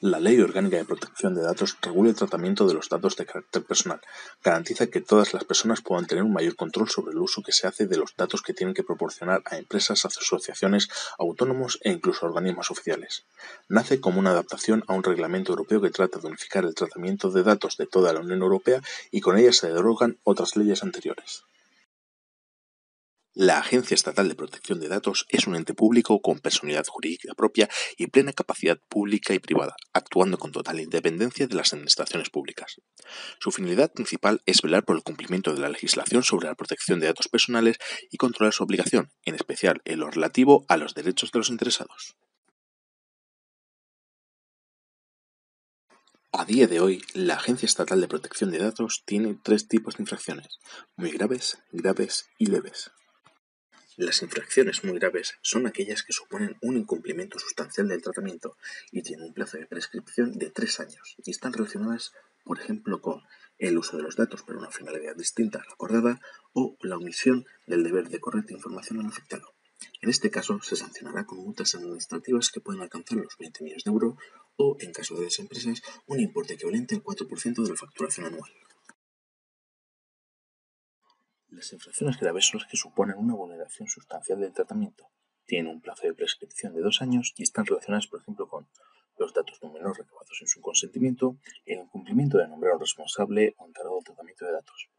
La Ley Orgánica de Protección de Datos regula el tratamiento de los datos de carácter personal, garantiza que todas las personas puedan tener un mayor control sobre el uso que se hace de los datos que tienen que proporcionar a empresas, asociaciones, autónomos e incluso organismos oficiales. Nace como una adaptación a un reglamento europeo que trata de unificar el tratamiento de datos de toda la Unión Europea y con ella se derogan otras leyes anteriores. La Agencia Estatal de Protección de Datos es un ente público con personalidad jurídica propia y plena capacidad pública y privada, actuando con total independencia de las administraciones públicas. Su finalidad principal es velar por el cumplimiento de la legislación sobre la protección de datos personales y controlar su aplicación, en especial en lo relativo a los derechos de los interesados. A día de hoy, la Agencia Estatal de Protección de Datos tiene tres tipos de infracciones: muy graves, graves y leves. Las infracciones muy graves son aquellas que suponen un incumplimiento sustancial del tratamiento y tienen un plazo de prescripción de 3 años y están relacionadas, por ejemplo, con el uso de los datos para una finalidad distinta a la acordada o la omisión del deber de correcta información al afectado. En este caso, se sancionará con multas administrativas que pueden alcanzar los 20 millones de euros o, en caso de las empresas, un importe equivalente al 4% de la facturación anual. Las infracciones graves son las que suponen una vulneración sustancial del tratamiento, tienen un plazo de prescripción de 2 años y están relacionadas, por ejemplo, con los datos de un menor recabados sin su consentimiento, el incumplimiento de nombrar a un responsable o encargado del tratamiento de datos.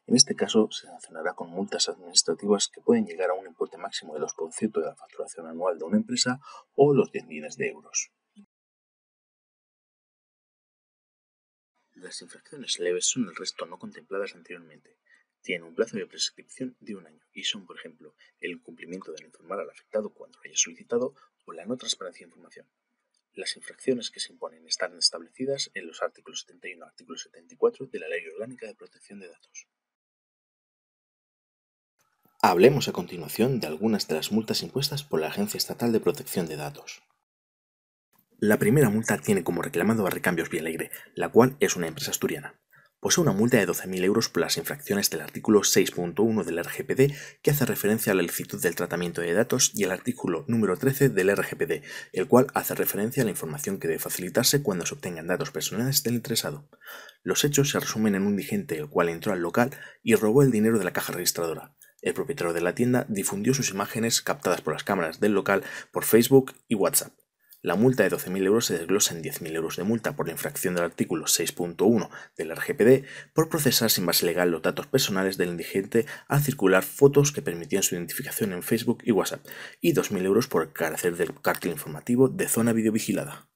En este caso, se sancionará con multas administrativas que pueden llegar a un importe máximo del 2% de la facturación anual de una empresa o los 10 millones de euros. Las infracciones leves son el resto no contempladas anteriormente. Tienen un plazo de prescripción de 1 año y son, por ejemplo, el incumplimiento de no informar al afectado cuando lo haya solicitado o la no transparencia de información. Las infracciones que se imponen están establecidas en los artículos 71 y artículo 74 de la Ley Orgánica de Protección de Datos. Hablemos a continuación de algunas de las multas impuestas por la Agencia Estatal de Protección de Datos. La primera multa tiene como reclamado a Recambios Vialegre, la cual es una empresa asturiana. Posee una multa de 12.000 euros por las infracciones del artículo 6.1 del RGPD, que hace referencia a la licitud del tratamiento de datos, y el artículo número 13 del RGPD, el cual hace referencia a la información que debe facilitarse cuando se obtengan datos personales del interesado. Los hechos se resumen en un indigente el cual entró al local y robó el dinero de la caja registradora. El propietario de la tienda difundió sus imágenes captadas por las cámaras del local por Facebook y WhatsApp. La multa de 12.000 euros se desglosa en 10.000 euros de multa por la infracción del artículo 6.1 del RGPD por procesar sin base legal los datos personales del indigente al circular fotos que permitían su identificación en Facebook y WhatsApp, y 2.000 euros por carecer del cartel informativo de zona videovigilada.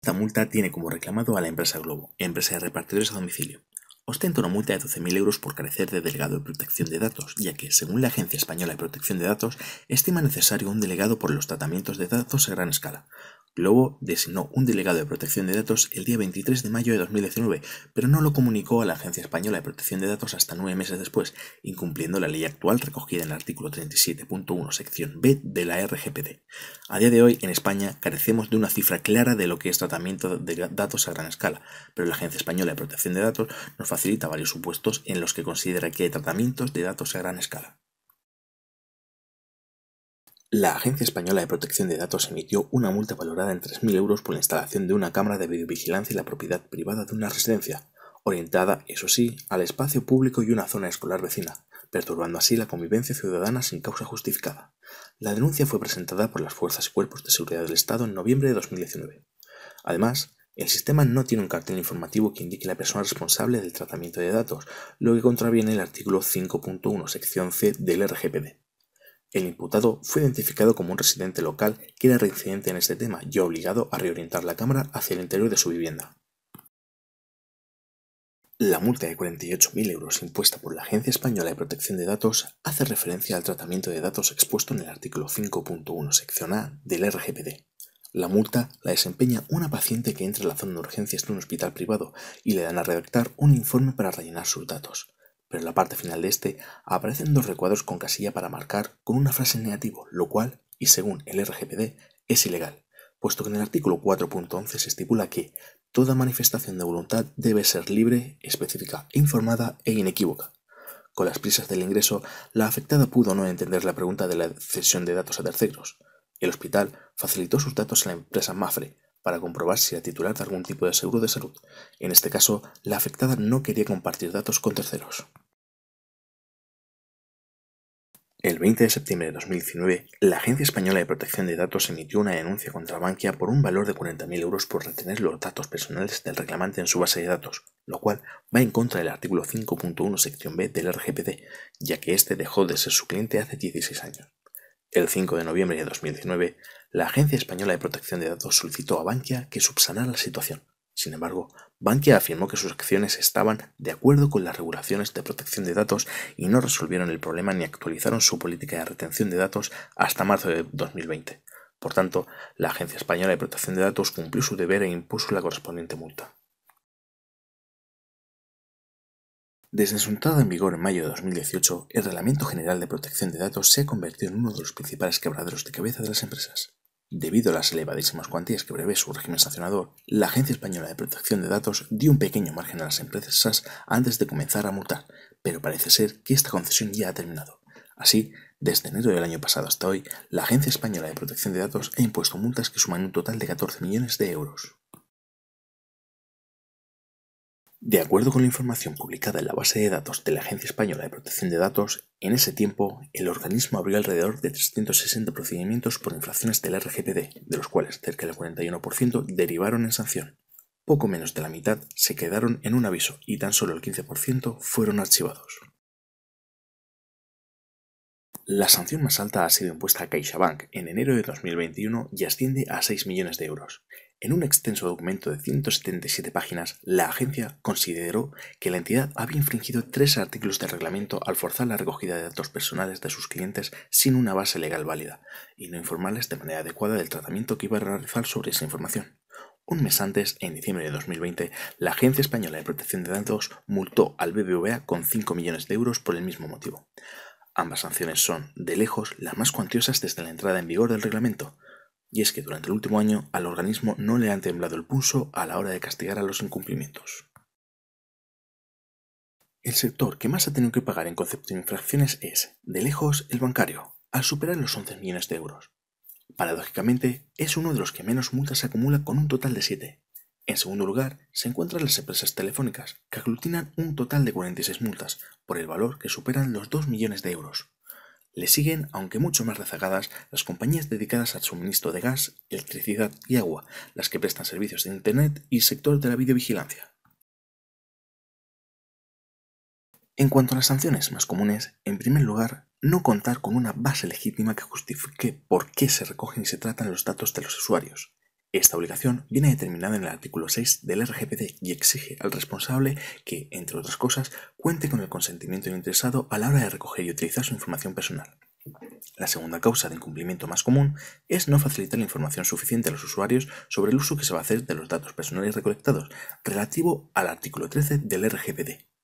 Esta multa tiene como reclamado a la empresa Globo, empresa de repartidores a domicilio. Ostenta una multa de 12.000 euros por carecer de delegado de protección de datos, ya que, según la Agencia Española de Protección de Datos, estima necesario un delegado por los tratamientos de datos a gran escala. Globo designó un delegado de protección de datos el día 23 de mayo de 2019, pero no lo comunicó a la Agencia Española de Protección de Datos hasta 9 meses después, incumpliendo la ley actual recogida en el artículo 37.1 sección B de la RGPD. A día de hoy, en España, carecemos de una cifra clara de lo que es tratamiento de datos a gran escala, pero la Agencia Española de Protección de Datos nos facilita varios supuestos en los que considera que hay tratamientos de datos a gran escala. La Agencia Española de Protección de Datos emitió una multa valorada en 3.000 euros por la instalación de una cámara de videovigilancia en la propiedad privada de una residencia, orientada, eso sí, al espacio público y una zona escolar vecina, perturbando así la convivencia ciudadana sin causa justificada. La denuncia fue presentada por las Fuerzas y Cuerpos de Seguridad del Estado en noviembre de 2019. Además, el sistema no tiene un cartel informativo que indique la persona responsable del tratamiento de datos, lo que contraviene el artículo 5.1 sección C del RGPD. El imputado fue identificado como un residente local que era reincidente en este tema y obligado a reorientar la cámara hacia el interior de su vivienda. La multa de 48.000 euros impuesta por la Agencia Española de Protección de Datos hace referencia al tratamiento de datos expuesto en el artículo 5.1 sección A del RGPD. La multa la desempeña una paciente que entra a la zona de urgencias de un hospital privado y le dan a redactar un informe para rellenar sus datos. Pero en la parte final de este aparecen 2 recuadros con casilla para marcar con una frase en negativo, lo cual, y según el RGPD, es ilegal, puesto que en el artículo 4.11 se estipula que toda manifestación de voluntad debe ser libre, específica, informada e inequívoca. Con las prisas del ingreso, la afectada pudo no entender la pregunta de la cesión de datos a terceros. El hospital facilitó sus datos a la empresa Mapfre para comprobar si era titular de algún tipo de seguro de salud. En este caso, la afectada no quería compartir datos con terceros. El 20 de septiembre de 2019, la Agencia Española de Protección de Datos emitió una denuncia contra Bankia por un valor de 40.000 euros por retener los datos personales del reclamante en su base de datos, lo cual va en contra del artículo 5.1 sección B del RGPD, ya que este dejó de ser su cliente hace 16 años. El 5 de noviembre de 2019, la Agencia Española de Protección de Datos solicitó a Bankia que subsanara la situación. Sin embargo, Bankia afirmó que sus acciones estaban de acuerdo con las regulaciones de protección de datos y no resolvieron el problema ni actualizaron su política de retención de datos hasta marzo de 2020. Por tanto, la Agencia Española de Protección de Datos cumplió su deber e impuso la correspondiente multa. Desde su entrada en vigor en mayo de 2018, el Reglamento General de Protección de Datos se ha convertido en uno de los principales quebraderos de cabeza de las empresas. Debido a las elevadísimas cuantías que prevé su régimen sancionador, la Agencia Española de Protección de Datos dio un pequeño margen a las empresas antes de comenzar a multar, pero parece ser que esta concesión ya ha terminado. Así, desde enero del año pasado hasta hoy, la Agencia Española de Protección de Datos ha impuesto multas que suman un total de 14 millones de euros. De acuerdo con la información publicada en la base de datos de la Agencia Española de Protección de Datos, en ese tiempo, el organismo abrió alrededor de 360 procedimientos por infracciones del RGPD, de los cuales cerca del 41% derivaron en sanción. Poco menos de la mitad se quedaron en un aviso y tan solo el 15% fueron archivados. La sanción más alta ha sido impuesta a CaixaBank en enero de 2021 y asciende a 6 millones de euros. En un extenso documento de 177 páginas, la agencia consideró que la entidad había infringido 3 artículos del reglamento al forzar la recogida de datos personales de sus clientes sin una base legal válida y no informarles de manera adecuada del tratamiento que iba a realizar sobre esa información. Un mes antes, en diciembre de 2020, la Agencia Española de Protección de Datos multó al BBVA con 5 millones de euros por el mismo motivo. Ambas sanciones son, de lejos, las más cuantiosas desde la entrada en vigor del reglamento. Y es que durante el último año al organismo no le han temblado el pulso a la hora de castigar a los incumplimientos. El sector que más ha tenido que pagar en concepto de infracciones es, de lejos, el bancario, al superar los 11 millones de euros. Paradójicamente, es uno de los que menos multas se acumula con un total de 7. En segundo lugar, se encuentran las empresas telefónicas, que aglutinan un total de 46 multas, por el valor que superan los 2 millones de euros. Le siguen, aunque mucho más rezagadas, las compañías dedicadas al suministro de gas, electricidad y agua, las que prestan servicios de Internet y sector de la videovigilancia. En cuanto a las sanciones más comunes, en primer lugar, no contar con una base legítima que justifique por qué se recogen y se tratan los datos de los usuarios. Esta obligación viene determinada en el artículo 6 del RGPD y exige al responsable que, entre otras cosas, cuente con el consentimiento del interesado a la hora de recoger y utilizar su información personal. La segunda causa de incumplimiento más común es no facilitar la información suficiente a los usuarios sobre el uso que se va a hacer de los datos personales recolectados, relativo al artículo 13 del RGPD.